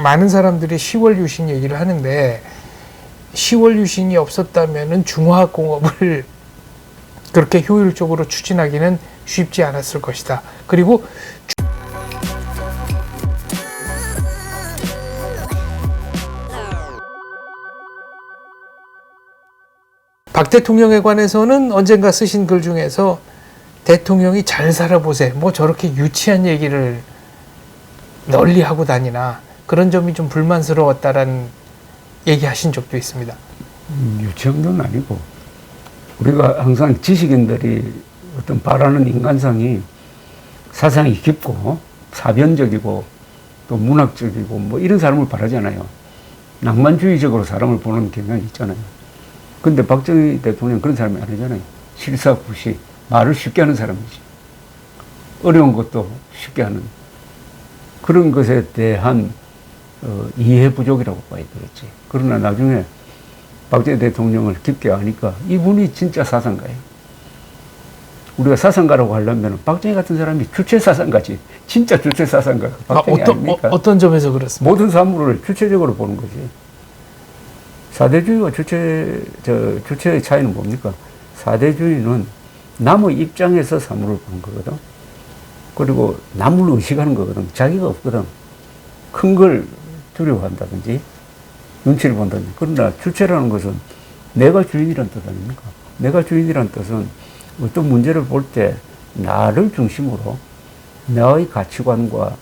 많은 사람들이 10월 유신 얘기를 하는데 10월 유신이 없었다면은 중화공업을 그렇게 효율적으로 추진하기는 쉽지 않았을 것이다. 그리고 박 대통령에 관해서는 언젠가 쓰신 글 중에서 대통령이 잘 살아보세, 뭐 저렇게 유치한 얘기를 널리 하고 다니나 그런 점이 좀 불만스러웠다라는 얘기하신 적도 있습니다. 유치한 건 아니고 우리가 항상 지식인들이 어떤 바라는 인간상이 사상이 깊고 사변적이고 또 문학적이고 뭐 이런 사람을 바라잖아요. 낭만주의적으로 사람을 보는 경향이 있잖아요. 근데 박정희 대통령 그런 사람이 아니잖아요. 실사구시, 말을 쉽게 하는 사람이지. 어려운 것도 쉽게 하는 그런 것에 대한 이해 부족이라고 봐야 되겠지. 그러나 나중에 박정희 대통령을 깊게 아니까 이분이 진짜 사상가예요. 우리가 사상가라고 하려면 박정희 같은 사람이 주체 사상가지. 진짜 주체 사상가가 박정희 아닙니까? 어떤 점에서 그렇습니까? 모든 사물을 주체적으로 보는 거지. 사대주의와 주체의 차이는 뭡니까? 사대주의는 남의 입장에서 사물을 보는 거거든. 그리고 남을 의식하는 거거든. 자기가 없거든. 큰 걸 두려워한다든지 눈치를 본다든지. 그러나 주체라는 것은 내가 주인이란 뜻 아닙니까? 내가 주인이란 뜻은 어떤 문제를 볼 때 나를 중심으로 나의 가치관과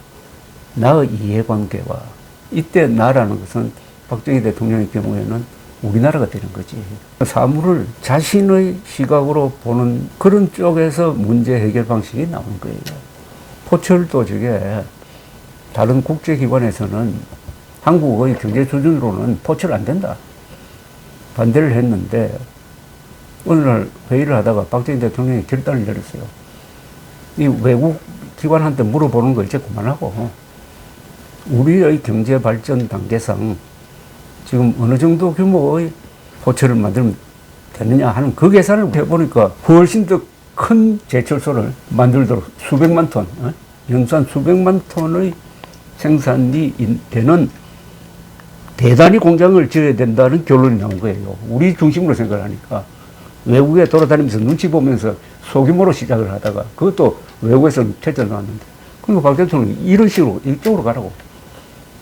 나의 이해관계와 이때 나라는 것은 박정희 대통령의 경우에는 우리나라가 되는 거지. 사물을 자신의 시각으로 보는 그런 쪽에서 문제 해결 방식이 나오는 거예요. 포철도 저게 다른 국제기관에서는 한국의 경제 수준으로는 포철 안 된다. 반대를 했는데 어느 날 회의를 하다가 박정희 대통령이 결단을 내렸어요. 이 외국 기관한테 물어보는 거 이제 그만하고 우리의 경제 발전 단계상 지금 어느 정도 규모의 포철을 만들면 되느냐 하는 그 계산을 해보니까 훨씬 더 큰 제철소를 만들도록 수백만 톤, 연산 수백만 톤의 생산이 되는 대단히 공장을 지어야 된다는 결론이 나온 거예요. 우리 중심으로 생각을 하니까. 외국에 돌아다니면서 눈치 보면서 소규모로 시작을 하다가 그것도 외국에서는 퇴짜 나왔는데. 그러니까 박 대통령이 이런 식으로 이쪽으로 가라고.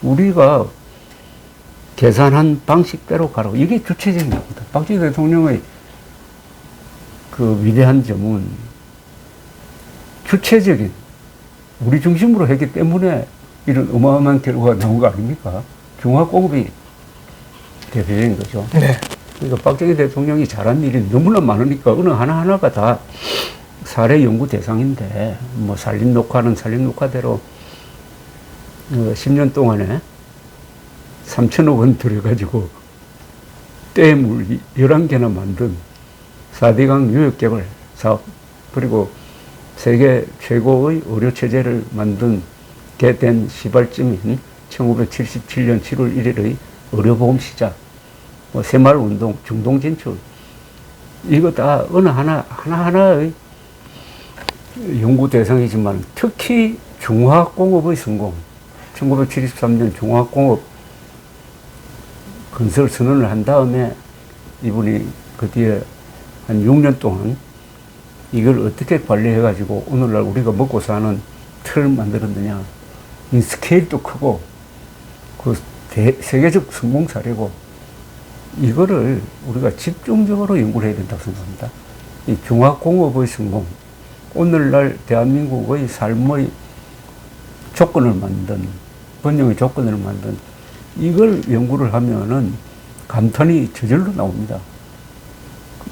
우리가 계산한 방식대로 가라고. 이게 주체적인 겁니다. 박정희 대통령의 그 위대한 점은 주체적인 우리 중심으로 했기 때문에 이런 어마어마한 결과가 나온 거 아닙니까? 중화공업이 대표적인 거죠. 네. 그러니까 박정희 대통령이 잘한 일이 너무나 많으니까 어느 하나하나가 다 사례 연구 대상인데 뭐 산림 녹화는 산림 녹화대로 10년 동안에 3천억 원 들여가지고 댐을 11개나 만든 4대강 유역개발 사업, 그리고 세계 최고의 의료체제를 만든 게 된 시발점인 1977년 7월 1일의 의료보험 시작, 뭐 새마을운동, 중동 진출, 이거 다 어느 하나하나의 연구 대상이지만 특히 중화공업의 성공, 1973년 중화공업 건설 선언을 한 다음에 이분이 그 뒤에 한 6년 동안 이걸 어떻게 관리해가지고 오늘날 우리가 먹고 사는 틀을 만들었느냐. 이 스케일도 크고 그 세계적 성공 사례고 이거를 우리가 집중적으로 연구를 해야 된다고 생각합니다. 이 중화공업의 성공, 오늘날 대한민국의 삶의 조건을 만든, 번영의 조건을 만든 이걸 연구를 하면은 감탄이 저절로 나옵니다.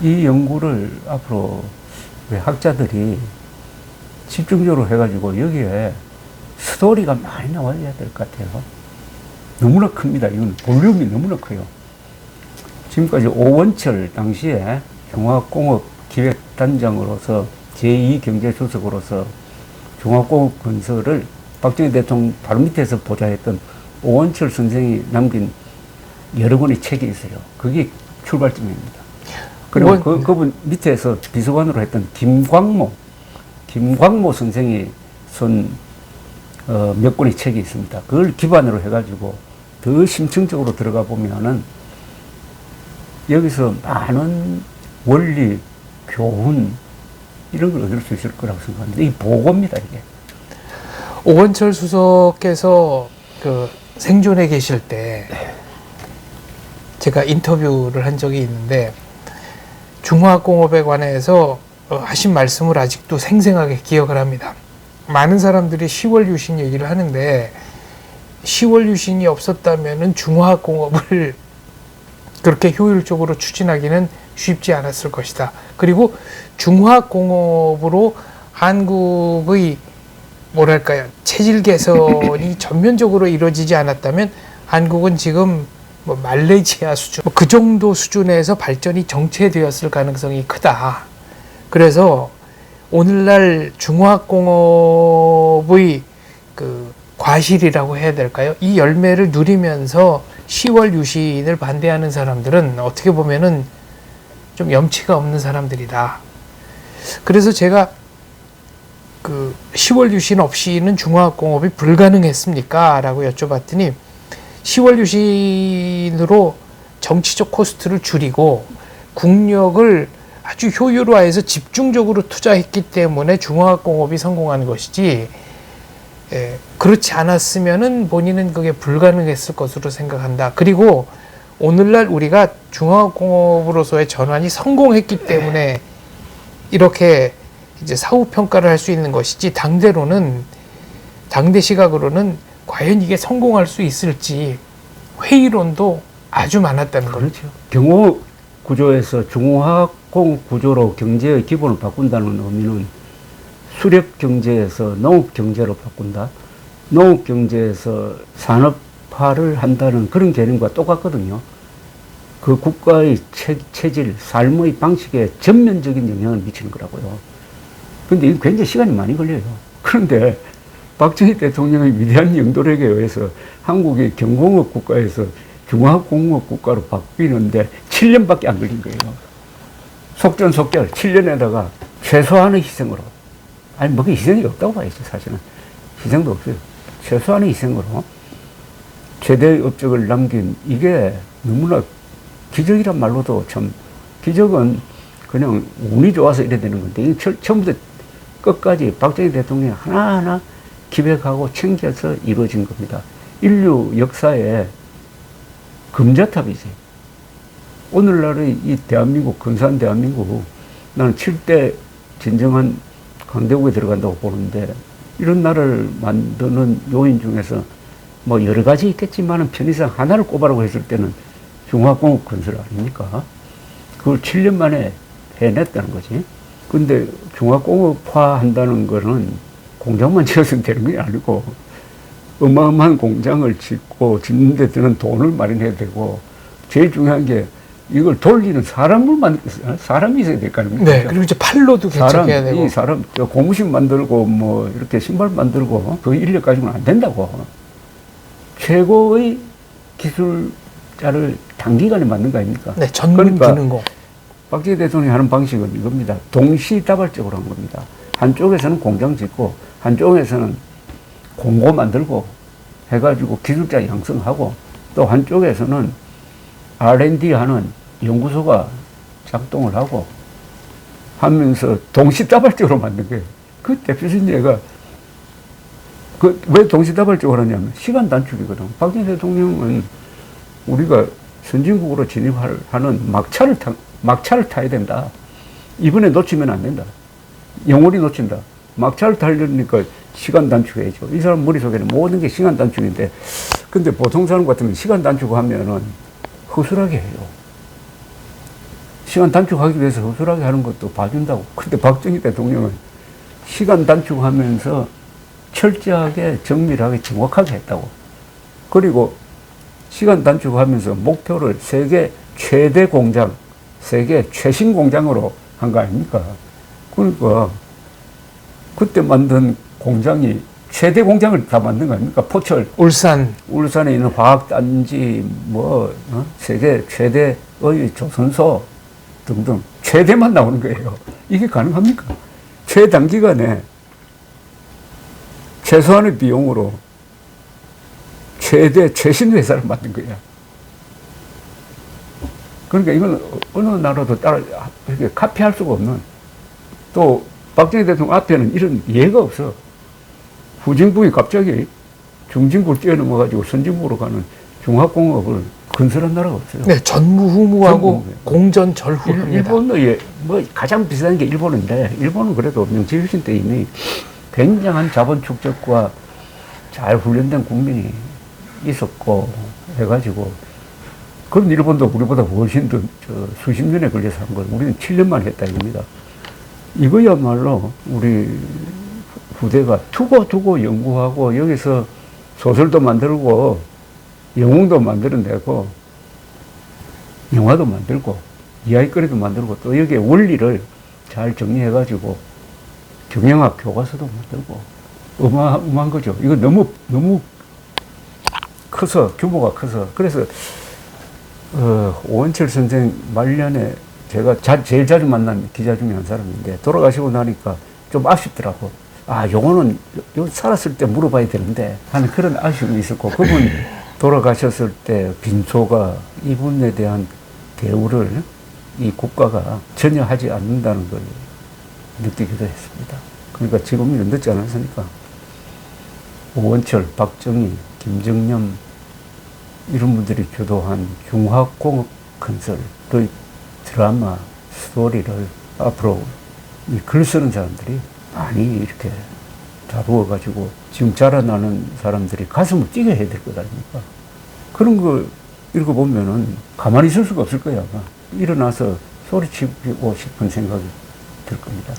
이 연구를 앞으로 우리 학자들이 집중적으로 해가지고 여기에 스토리가 많이 나와야 될 것 같아요. 너무나 큽니다. 이건 볼륨이 너무나 커요. 지금까지 오원철 당시에 중화공업 기획단장으로서 제2경제수석으로서 중화공업 건설을 박정희 대통령 바로 밑에서 보좌했던 오원철 선생이 남긴 여러 권의 책이 있어요. 그게 출발점입니다. 그리고 그분 밑에서 비서관으로 했던 김광모 선생이 쓴 몇 권의 책이 있습니다. 그걸 기반으로 해가지고 더 심층적으로 들어가 보면은 여기서 많은 원리, 교훈 이런 걸 얻을 수 있을 거라고 생각합니다. 이 보고입니다, 이게. 오건철 수석께서 그 생존에 계실 때 제가 인터뷰를 한 적이 있는데 중화학공업에 관해서 하신 말씀을 아직도 생생하게 기억을 합니다. 많은 사람들이 10월 유신 얘기를 하는데 10월 유신이 없었다면은 중화학공업을 그렇게 효율적으로 추진하기는 쉽지 않았을 것이다. 그리고 중화학공업으로 한국의 뭐랄까요, 체질 개선이 전면적으로 이루어지지 않았다면 한국은 지금 뭐 말레이시아 수준, 그 정도 수준에서 발전이 정체되었을 가능성이 크다. 그래서 오늘날 중화학공업의 그 과실이라고 해야 될까요? 이 열매를 누리면서 10월 유신을 반대하는 사람들은 어떻게 보면은 좀 염치가 없는 사람들이다. 그래서 제가 그 10월 유신 없이는 중화학공업이 불가능했습니까? 라고 여쭤봤더니 10월 유신으로 정치적 코스트를 줄이고 국력을 아주 효율화해서 집중적으로 투자했기 때문에 중화학공업이 성공한 것이지, 그렇지 않았으면은 본인은 그게 불가능했을 것으로 생각한다. 그리고 오늘날 우리가 중화학공업으로서의 전환이 성공했기 때문에 이렇게 이제 사후 평가를 할 수 있는 것이지, 당대 시각으로는 과연 이게 성공할 수 있을지 회의론도 아주 많았다는 거죠. 그렇죠. 경호 구조에서 중화학공 구조로 경제의 기본을 바꾼다는 의미는 수렵 경제에서 농업 경제로 바꾼다, 농업 경제에서 산업화를 한다는 그런 개념과 똑같거든요. 그 국가의 체질, 삶의 방식에 전면적인 영향을 미치는 거라고요. 근데 이게 굉장히 시간이 많이 걸려요. 그런데 박정희 대통령의 위대한 영도력에 의해서 한국이 경공업 국가에서 중화공업 국가로 바뀌는데 7년밖에 안 걸린 거예요. 속전속결 7년에다가 최소한의 희생으로. 아니, 뭐, 희생이 없다고 봐야죠, 사실은. 희생도 없어요. 최소한의 희생으로 최대의 업적을 남긴, 이게 너무나 기적이란 말로도 참, 기적은 그냥 운이 좋아서 이래 되는 건데, 이게 처음부터 끝까지 박정희 대통령이 하나하나 기획하고 챙겨서 이루어진 겁니다. 인류 역사의 금자탑이지. 오늘날의 이 대한민국, 근사한 대한민국, 나는 7대 진정한 강대국에 들어간다고 보는데, 이런 나라를 만드는 요인 중에서 뭐 여러 가지 있겠지만 편의상 하나를 꼽아라고 했을 때는 중화공업 건설 아닙니까? 그걸 7년 만에 해냈다는 거지. 근데 중화공업화 한다는 거는 공장만 지어서는 되는 게 아니고 어마어마한 공장을 짓는 데 드는 돈을 마련해야 되고, 제일 중요한 게 이걸 돌리는 사람이 있어야 될 거 아닙니까? 네, 그리고 이제 팔로도 개척해야 되고. 이 사람, 고무신 만들고, 뭐, 이렇게 신발 만들고, 그 인력 가지고는 안 된다고. 최고의 기술자를 단기간에 만든 거 아닙니까? 네, 전문 기능공. 박정희 대통령이 하는 방식은 이겁니다. 동시다발적으로 한 겁니다. 한쪽에서는 공장 짓고, 한쪽에서는 공고 만들고, 해가지고 기술자 양성하고, 또 한쪽에서는 R&D 하는 연구소가 작동을 하고 하면서 동시다발적으로 만든 거예요. 그 대표적인 예가, 왜 동시다발적으로 하냐면 시간 단축이거든. 박정희 대통령은 우리가 선진국으로 진입하는 막차를 타야 된다. 이번에 놓치면 안 된다. 영원히 놓친다. 막차를 타려니까 시간 단축해야죠. 이 사람 머릿속에는 모든 게 시간 단축인데, 근데 보통 사람 같으면 시간 단축하면은 허술하게 해요. 시간 단축하기 위해서 허술하게 하는 것도 봐준다고. 근데 박정희 대통령은 시간 단축하면서 철저하게 정밀하게 정확하게 했다고. 그리고 시간 단축하면서 목표를 세계 최대 공장, 세계 최신 공장으로 한 거 아닙니까? 그러니까 그때 만든 공장이 최대 공장을 다 만든 거 아닙니까? 포철. 울산에 있는 화학단지, 세계 최대의 조선소 등등. 최대만 나오는 거예요. 이게 가능합니까? 최단기간에 최소한의 비용으로 최대 최신 회사를 만든 거야. 그러니까 이건 어느 나라도 따라 이렇게 카피할 수가 없는, 또 박정희 대통령 앞에는 이런 예가 없어. 후진국이 갑자기 중진국을 뛰어넘어가지고 선진국으로 가는 중화공업을 건설한 나라가 없어요. 네, 전무후무하고 전무후무해요. 공전절후합니다. 일본의 뭐 가장 비싼 게 일본인데, 일본은 그래도 명치유신 때 이미 굉장한 자본 축적과 잘 훈련된 국민이 있었고 해가지고, 그런 일본도 우리보다 훨씬 더 수십 년에 걸려서 한 걸 우리는 7년만 했다 이겁니다. 이거야말로 우리 부대가 두고두고 연구하고 여기서 소설도 만들고 영웅도 만들어내고 영화도 만들고 이야기거리도 만들고, 또 여기에 원리를 잘 정리해가지고 경영학 교과서도 만들고 어마어마한 거죠. 이거 너무 커서, 규모가 커서. 그래서 오원철 선생 말년에 제가 제일 자주 만난 기자 중에 한 사람인데, 돌아가시고 나니까 좀 아쉽더라고. 아, 요거는 살았을 때 물어봐야 되는데 하는 그런 아쉬움이 있었고, 그분 돌아가셨을 때 빈소가 이분에 대한 대우를 이 국가가 전혀 하지 않는다는 걸 느끼기도 했습니다. 그러니까 지금은 늦지 않았으니까 오원철, 박정희, 김정념 이런 분들이 주도한 중화공업 건설의 드라마, 스토리를 앞으로 이 글 쓰는 사람들이 많이 이렇게 다루어가지고 지금 자라나는 사람들이 가슴을 뛰게 해야 될 것 아닙니까? 그런 거 읽어보면은 가만히 있을 수가 없을 거야. 아마. 일어나서 소리치고 싶은 생각이 들 겁니다.